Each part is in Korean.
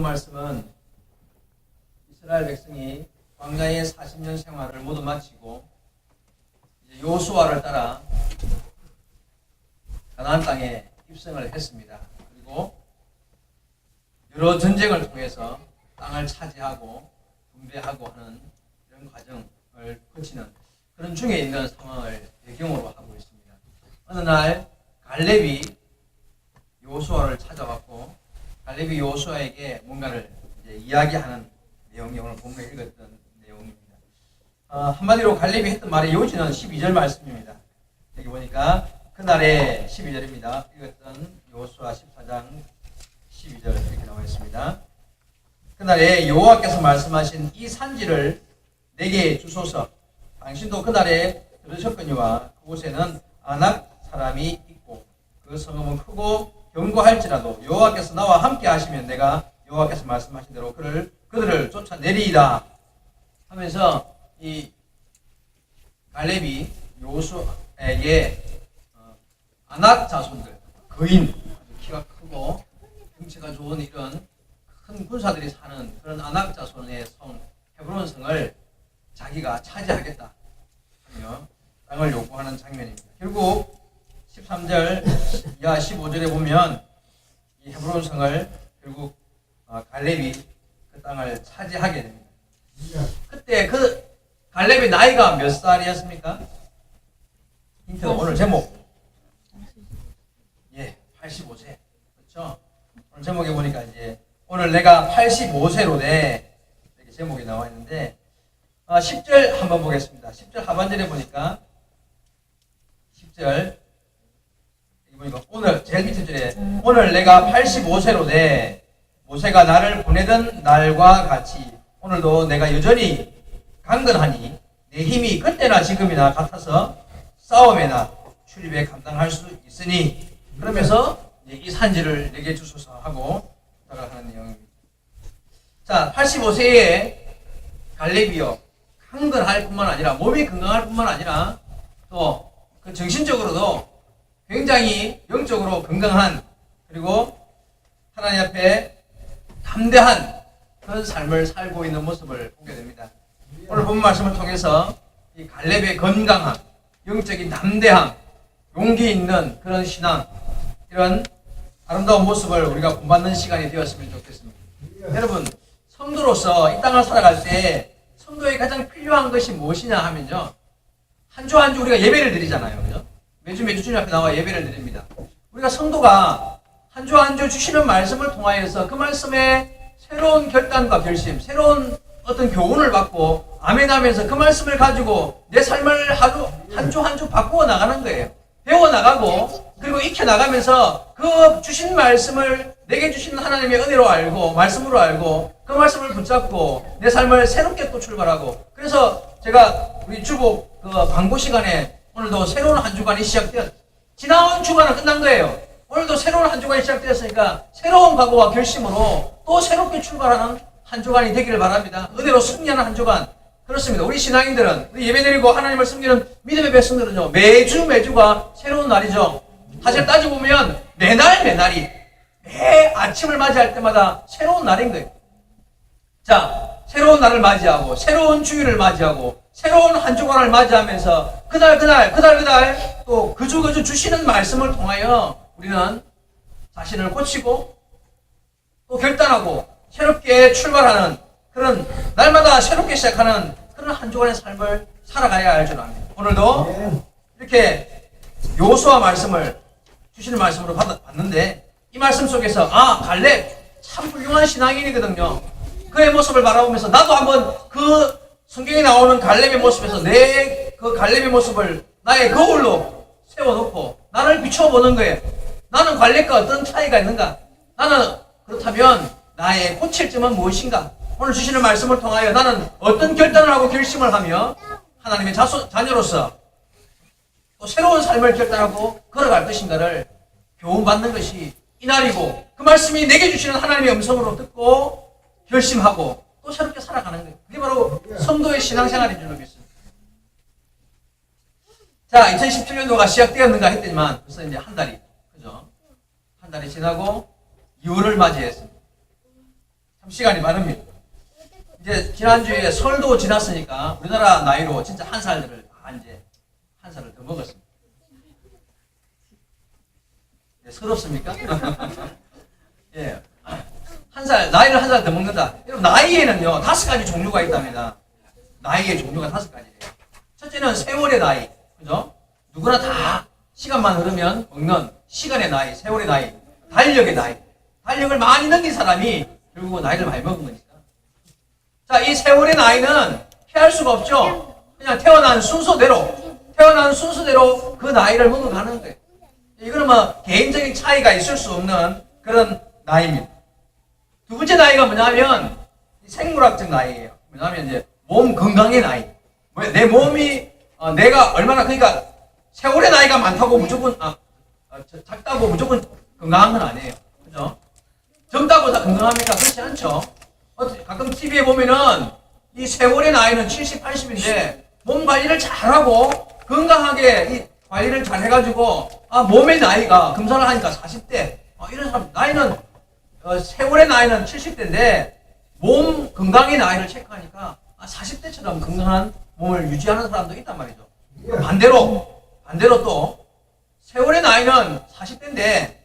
말씀은 이스라엘 백성이 광야의 40년 생활을 모두 마치고 이제 여호수아를 따라 가나안 땅에 입성을 했습니다. 그리고 여러 전쟁을 통해서 땅을 차지하고 분배하고 하는 이런 과정을 거치는 그런 중에 있는 상황을 배경으로 하고 있습니다. 어느 날 갈렙이 여호수아를 찾아왔고 갈렙이 여호수아에게 뭔가를 이제 이야기하는 내용이 오늘 본문에 읽었던 내용입니다. 한마디로 갈렙이 했던 말의 요지는 12절 말씀입니다. 여기 보니까 그날의 12절입니다. 읽었던 여호수아 14장 12절 이렇게 나와 있습니다. 그날에 여호와께서 말씀하신 이 산지를 내게 주소서. 당신도 그날에 들으셨거니와 그곳에는 아낙 사람이 있고 그 성읍은 크고 견고할지라도 여호와께서 나와 함께 하시면 내가 여호와께서 말씀하신 대로 그들을 쫓아내리이다 하면서 이 갈렙이 여호수아에게 아낙 자손들, 거인, 키가 크고 등치가 좋은 이런 큰 군사들이 사는 그런 아낙 자손의 성 헤브론 성을 자기가 차지하겠다 하며 땅을 요구하는 장면입니다. 결국 13절 이하 15절에 보면 이 헤브론 성을 결국 갈렙이 그 땅을 차지하게 됩니다. 그때 그 갈렙의 나이가 몇 살이었습니까? 힌트 오늘 제목 85세. 그렇죠? 오늘 제목에 보니까 이제 오늘 내가 85세로 돼 이렇게 제목이 나와 있는데 10절 한번 보겠습니다. 10절 하반절에 보니까 10절 보니까 오늘 제일 밑에 줄에 오늘 내가 85세로 돼 모세가 나를 보내던 날과 같이 오늘도 내가 여전히 강건하니 내 힘이 그때나 지금이나 같아서 싸움에나 출입에 감당할 수 있으니 그러면서 이 산지를 내게 주소서 하고 부탁을 하는 내용입니다. 자, 85세에 갈렙이요 강건할 뿐만 아니라 몸이 건강할 뿐만 아니라 또 그 정신적으로도 굉장히 영적으로 건강한 그리고 하나님 앞에 담대한 그런 삶을 살고 있는 모습을 보게 됩니다. 오늘 본 말씀을 통해서 이 갈렙의 건강함, 영적인 담대함, 용기 있는 그런 신앙 이런 아름다운 모습을 우리가 본받는 시간이 되었으면 좋겠습니다. 여러분 성도로서 이 땅을 살아갈 때 성도에 가장 필요한 것이 무엇이냐 하면요 한 주 한 주 우리가 예배를 드리잖아요. 그죠? 매주 주님 앞에 나와 예배를 드립니다. 우리가 성도가 한 주 한 주 주시는 말씀을 통하여서 그 말씀에 새로운 결단과 결심, 새로운 어떤 교훈을 받고 아멘하면서 그 말씀을 가지고 내 삶을 한 주 한 주 바꾸어 나가는 거예요. 배워 나가고 그리고 익혀 나가면서 그 주신 말씀을 내게 주신 하나님의 은혜로 알고 말씀으로 알고 그 말씀을 붙잡고 내 삶을 새롭게 또 출발하고 그래서 제가 우리 주보 그 광고 시간에 오늘도 새로운 한 주간이 지나온 주간은 끝난 거예요. 오늘도 새로운 한 주간이 시작되었으니까 새로운 각오와 결심으로 또 새롭게 출발하는 한 주간이 되기를 바랍니다. 은혜로 승리하는 한 주간. 그렇습니다. 우리 신앙인들은 우리 예배드리고 하나님을 섬기는 믿음의 백성들은요 매주가 새로운 날이죠. 사실 따지고 보면 매날이 매 아침을 맞이할 때마다 새로운 날인 거예요. 자, 새로운 날을 맞이하고 새로운 주일을 맞이하고 새로운 한 주간을 맞이하면서 그날 또 그주 주시는 말씀을 통하여 우리는 자신을 고치고 또 결단하고 새롭게 출발하는 그런 날마다 새롭게 시작하는 그런 한 주간의 삶을 살아가야 할 줄 압니다. 오늘도 이렇게 여호수아 말씀을 주시는 말씀으로 받는데 이 말씀 속에서 갈렙 참 훌륭한 신앙인이거든요. 그의 모습을 바라보면서 나도 한번 그 성경에 나오는 갈렙의 모습에서 내 그 갈렙의 모습을 나의 거울로 세워놓고 나를 비춰보는 거예요. 나는 갈렙과 어떤 차이가 있는가? 나는 그렇다면 나의 고칠 점은 무엇인가? 오늘 주시는 말씀을 통하여 나는 어떤 결단을 하고 결심을 하며 하나님의 자녀로서 또 새로운 삶을 결단하고 걸어갈 것인가를 교훈받는 것이 이날이고 그 말씀이 내게 주시는 하나님의 음성으로 듣고 결심하고 또 새롭게 살아가는 거예요. 그게 바로 성도의 신앙생활인 줄로 믿습니다. 자, 2017년도가 시작되었는가 했더니만 벌써 이제 한 달이 지나고 2월을 맞이했습니다. 시간이 빠릅니다. 이제 지난주에 설도 지났으니까 우리나라 나이로 진짜 한 살들을 다 이제 한 살을 더 먹었습니다. 네, 서럽습니까? 예. 나이를 한 살 더 먹는다. 여러분, 나이에는요, 5가지 종류가 있답니다. 나이의 종류가 5가지래요. 첫째는 세월의 나이. 그죠? 누구나 다 시간만 흐르면 먹는 시간의 나이, 세월의 나이, 달력의 나이. 달력을 많이 넘긴 사람이 결국은 나이를 많이 먹은 거니까. 자, 이 세월의 나이는 피할 수가 없죠? 그냥 태어난 순서대로 그 나이를 먹어가는 거예요. 이거는 뭐 개인적인 차이가 있을 수 없는 그런 나이입니다. 두 번째 나이가 뭐냐면 생물학적 나이예요. 뭐냐면 이제 몸 건강의 나이. 내 몸이 내가 얼마나 그러니까 세월의 나이가 많다고 무조건 작다고 무조건 건강한 건 아니에요. 그죠? 젊다고 다 건강합니까? 그렇지 않죠. 가끔 TV에 보면은 이 세월의 나이는 70, 80인데 몸 관리를 잘하고 건강하게 이 관리를 잘 해가지고 몸의 나이가 검사를 하니까 40대 이런 사람 나이는 세월의 나이는 70대인데 몸 건강의 나이를 체크하니까 40대처럼 건강한 몸을 유지하는 사람도 있단 말이죠. 반대로 또 세월의 나이는 40대인데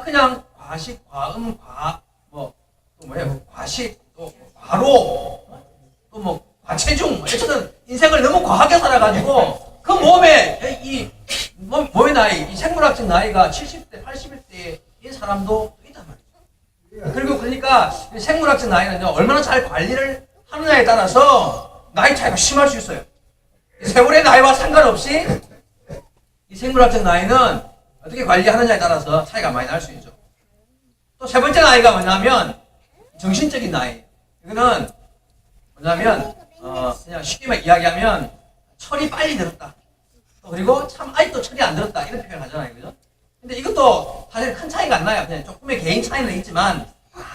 그냥 과식, 과음, 과식, 또 과로, 또 뭐 과체중, 어쨌든 인생을 너무 과하게 살아가지고 그 몸의 나이, 이 생물학적 나이가 70대, 80대인 사람도 있단 말이죠. 그리고 그러니까 생물학적 나이는요, 얼마나 잘 관리를 하느냐에 따라서 나이 차이가 심할 수 있어요. 세월의 나이와 상관없이 이 생물학적 나이는 어떻게 관리하느냐에 따라서 차이가 많이 날 수 있죠. 또 세 번째 나이가 뭐냐면 정신적인 나이. 이거는 뭐냐면 그냥 쉽게 이야기하면 철이 빨리 들었다. 그리고 참 아직도 철이 안 들었다 이런 표현을 하잖아요, 그죠? 근데 이것도 사실 큰 차이가 안 나요. 그냥 조금의 개인 차이는 있지만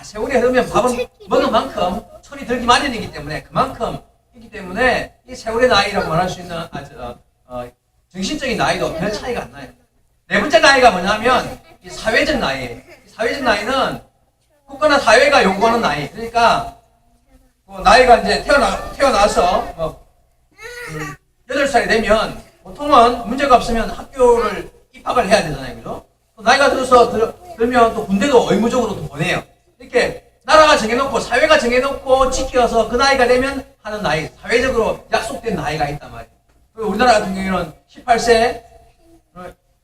세월이 흐르면 밥은 먹은 만큼 철이 들기 마련이기 때문에 그만큼 있기 때문에 이 세월의 나이라고 말할 수 있는 정신적인 나이도 별 차이가 안 나요. 네 번째 나이가 뭐냐면 이 사회적 나이예요. 사회적 나이는 국가나 사회가 요구하는 나이. 그러니까 나이가 이제 태어나서 8살이 되면 보통은 문제가 없으면 학교를 입학을 해야 되잖아요. 그죠? 또 나이가 들면 또 군대도 의무적으로 또 보내요. 이렇게 나라가 정해놓고 사회가 정해놓고 지켜서 그 나이가 되면 하는 나이, 사회적으로 약속된 나이가 있단 말이에요. 그리고 우리나라 같은 경우에는 18세,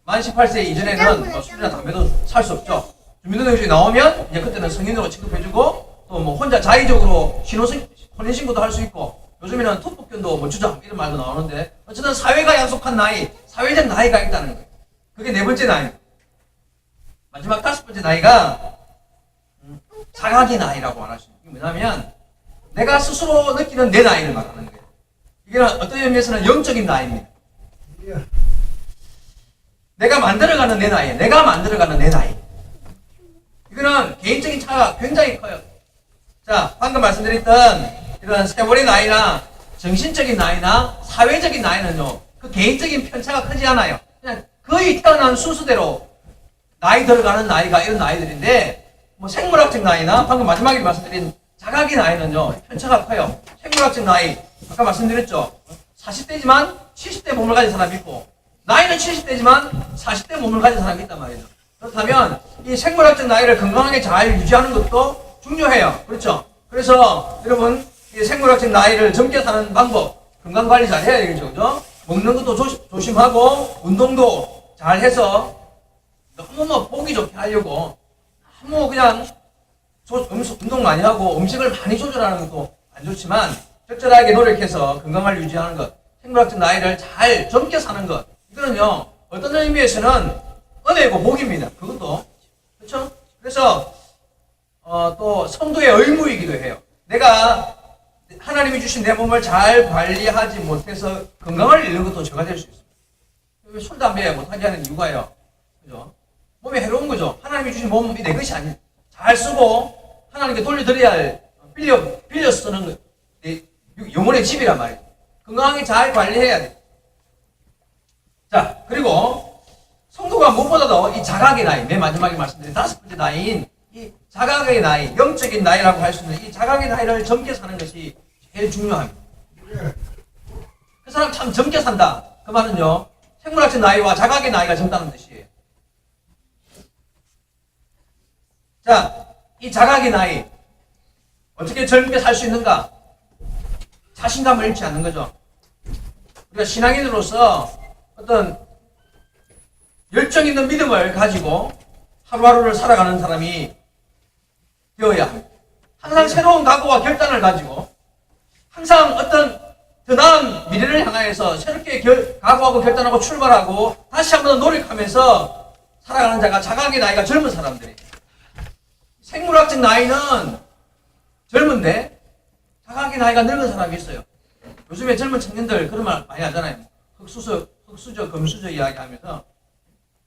만 18세 이전에는 술이나 담배도 살 수 없죠. 주민등록증이 나오면 이제 그때는 성인으로 취급해주고 또 뭐 혼자 자의적으로 혼인신고도 할 수 있고 요즘에는 투표권도 뭐 주장 이런 말도 나오는데 어쨌든 사회가 약속한 나이, 사회적 나이가 있다는 거예요. 그게 네 번째 나이. 마지막 다섯 번째 나이가 자각의 나이라고 말할 수 있어요. 이게 뭐냐면 내가 스스로 느끼는 내 나이를 말하는 거예요. 이게 어떤 의미에서는 영적인 나이입니다. 내가 만들어가는 내 나이, 내가 만들어가는 내 나이. 이거는 개인적인 차가 굉장히 커요. 자, 방금 말씀드렸던 이런 세월의 나이나 정신적인 나이나 사회적인 나이는요, 그 개인적인 편차가 크지 않아요. 그냥 거의 태어난 순서대로 나이 들어가는 나이가 이런 나이들인데, 뭐 생물학적 나이나 방금 마지막에 말씀드린 자각의 나이는요, 편차가 커요. 생물학적 나이, 아까 말씀드렸죠. 40대지만 70대 몸을 가진 사람이 있고, 나이는 70대지만 40대 몸을 가진 사람이 있단 말이죠. 그렇다면 이 생물학적 나이를 건강하게 잘 유지하는 것도 중요해요. 그렇죠? 그래서 여러분 이 생물학적 나이를 젊게 사는 방법 건강관리 잘 해야 되겠죠. 그죠? 먹는 것도 조심하고 운동도 잘 해서 너무 뭐 보기 좋게 하려고 너무 그냥 운동 많이 하고 음식을 많이 조절하는 것도 안 좋지만 적절하게 노력해서 건강을 유지하는 것, 생물학적 나이를 잘 젊게 사는 것, 이거는요 어떤 의미에서는 은혜고 복입니다. 그것도 그렇죠? 그래서 또 성도의 의무이기도 해요. 내가 하나님이 주신 내 몸을 잘 관리하지 못해서 건강을 잃는 것도 죄가 될 수 있습니다. 술, 담배 못하게 하는 이유가요. 그죠? 몸에 해로운 거죠. 하나님이 주신 몸이 내 것이 아닌 잘 쓰고 하나님께 돌려드려야 할 빌려 쓰는 영혼의 집이란 말이에요. 건강하게 잘 관리해야 돼요. 자, 그리고 성도가 무엇보다도 이 자각의 나이, 맨 마지막에 말씀드린 다섯 번째 나이인 이 이 자각의 나이, 영적인 나이라고 할 수 있는 이 자각의 나이를 젊게 사는 것이 제일 중요합니다. 그 사람 참 젊게 산다. 그 말은요, 생물학적 나이와 자각의 나이가 젊다는 뜻이에요. 자, 이 자각의 나이, 어떻게 젊게 살 수 있는가? 자신감을 잃지 않는 거죠. 우리가 신앙인으로서 어떤 열정 있는 믿음을 가지고 하루하루를 살아가는 사람이 되어야 합니다. 항상 새로운 각오와 결단을 가지고 항상 어떤 더 나은 미래를 향하여서 새롭게 각오하고 결단하고 출발하고 다시 한번 노력하면서 살아가는 자가 자각의 나이가 젊은 사람들이에요. 생물학적 나이는 젊은데 자각의 나이가 늙은 사람이 있어요. 요즘에 젊은 청년들 그런 말 많이 하잖아요. 흑수저, 금수저 이야기하면서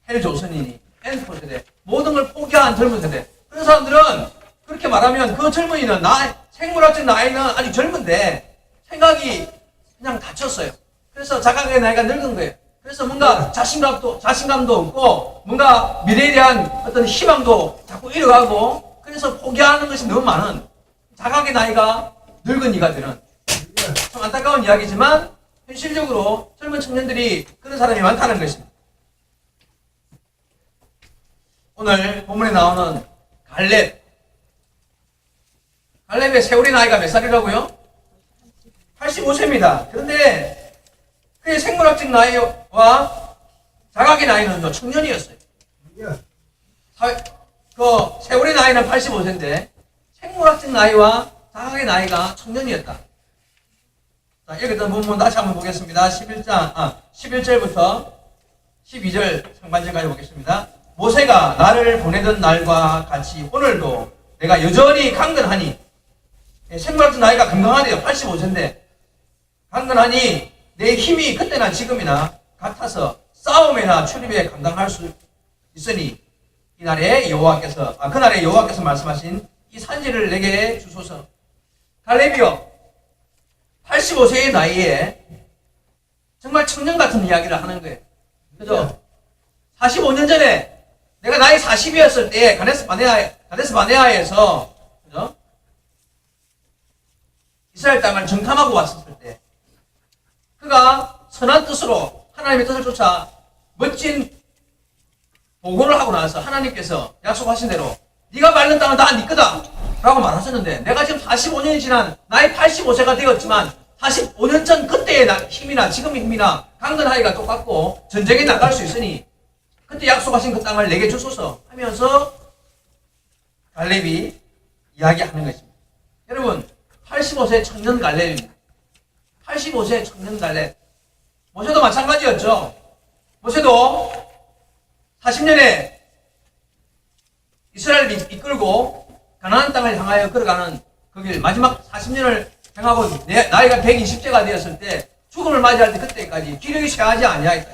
헬조선이니 N포 세대 모든 걸 포기한 젊은 세대. 그런 사람들은 그렇게 말하면 그 젊은이는 생물학적 나이는 아직 젊은데 생각이 그냥 다쳤어요. 그래서 자각의 나이가 늙은 거예요. 그래서 뭔가 자신감도 없고 뭔가 미래에 대한 어떤 희망도 자꾸 잃어가고 그래서 포기하는 것이 너무 많은 자각의 나이가 늙은 이가 되는 참 안타까운 이야기지만 현실적으로 젊은 청년들이 그런 사람이 많다는 것입니다. 오늘 본문에 나오는 갈렙의 세월의 나이가 몇 살이라고요? 85세입니다. 그런데 그의 생물학적 나이와 자각의 나이는 청년이었어요. 그 세월의 나이는 85세인데 생물학적 나이와 자각의 나이가 청년이었다. 자, 읽었던 본문 다시 한번 보겠습니다. 11절부터 12절 상반절까지 보겠습니다. 모세가 나를 보내던 날과 같이 오늘도 내가 여전히 강건하니, 생물학적 나이가 건강하대요. 85세인데 강건하니 내 힘이 그때나 지금이나 같아서 싸움이나 출입에 감당할 수 있으니 그날에 여호와께서 말씀하신 이 산지를 내게 주소서. 갈렙이요 85세의 나이에 정말 청년 같은 이야기를 하는 거예요. 그죠? 45년 전에 내가 나이 40이었을 때 가데스 바네아에서 그죠? 이스라엘 땅을 정탐하고 왔었을 때 그가 선한 뜻으로 하나님의 뜻을 쫓아 멋진 보고를 하고 나서 하나님께서 약속하신 대로 네가 밟는 땅은 다 네 거다 라고 말하셨는데 내가 지금 45년이 지난 나이 85세가 되었지만 45년 전 그때의 힘이나 지금의 힘이나 강건하기가 똑같고 전쟁에 나갈 수 있으니 그때 약속하신 그 땅을 내게 주소서 하면서 갈렙이 이야기하는 것입니다. 여러분 85세 청년 갈렙입니다. 85세 청년 갈렙. 모세도 마찬가지였죠. 모세도 40년에 이스라엘을 이끌고 가나안 땅을 향하여 걸어가는 그 길 마지막 40년을 행하고 나이가 120세가 되었을 때 죽음을 맞이할 때 그때까지 기력이 쇠하지 아니하였다.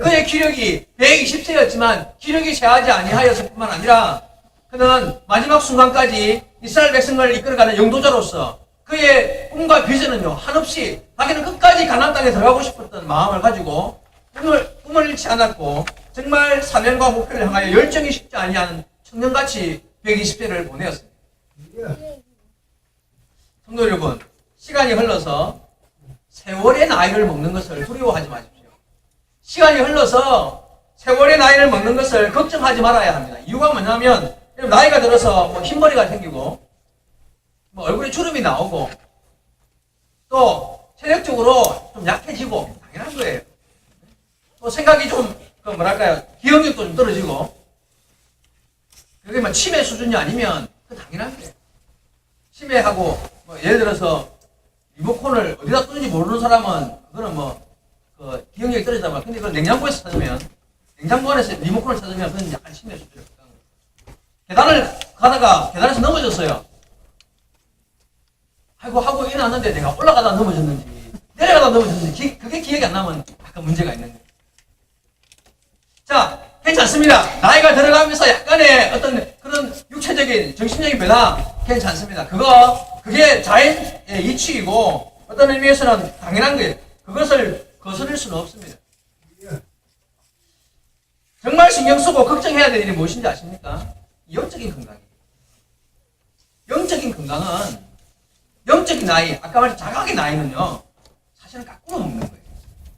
그의 기력이 120세였지만 기력이 쇠하지 아니하였을 뿐만 아니라 그는 마지막 순간까지 이스라엘 백성을 이끌어가는 영도자로서 그의 꿈과 비전은요 한없이 자기는 끝까지 가나안 땅에 들어가고 싶었던 마음을 가지고 꿈을 잃지 않았고 정말 사명과 목표를 향하여 열정이 식지 아니하는 청년같이 120세를 보내었습니다. 성도 여러분, 시간이 흘러서 세월의 나이를 먹는 것을 두려워하지 마십시오. 시간이 흘러서 세월의 나이를 먹는 것을 걱정하지 말아야 합니다. 이유가 뭐냐면 나이가 들어서 흰머리가 생기고 얼굴에 주름이 나오고 또 체력적으로 좀 약해지고 당연한 거예요. 또 생각이 좀 기억력도 좀 떨어지고 그게 치매 수준이 아니면 그 당연한 거예요. 치매하고 예를 들어서 리모컨을 어디다 끄는지 모르는 사람은 그거는 기억력이 떨어지다. 근데 그걸 냉장고에서 찾으면 냉장고 안에서 리모컨을 찾으면 그건 약간 치매 수준이에요. 계단을 가다가 계단에서 넘어졌어요. 아이고 하고 일어났는데 내가 올라가다 넘어졌는지 내려가다 넘어졌는지 그게 기억이 안 나면 약간 문제가 있는 거예요. 자, 괜찮습니다. 나이가 들어가면서 약간의 어떤 그런 육체적인 정신적인 변화 괜찮습니다. 그게 자연의 이치이고 어떤 의미에서는 당연한 거예요. 그것을 거스를 수는 없습니다. 정말 신경 쓰고 걱정해야 될 일이 무엇인지 아십니까? 영적인 건강이에요. 영적인 건강은 영적인 나이, 아까 말한 자각의 나이는요 사실은 깎고 먹는 거예요.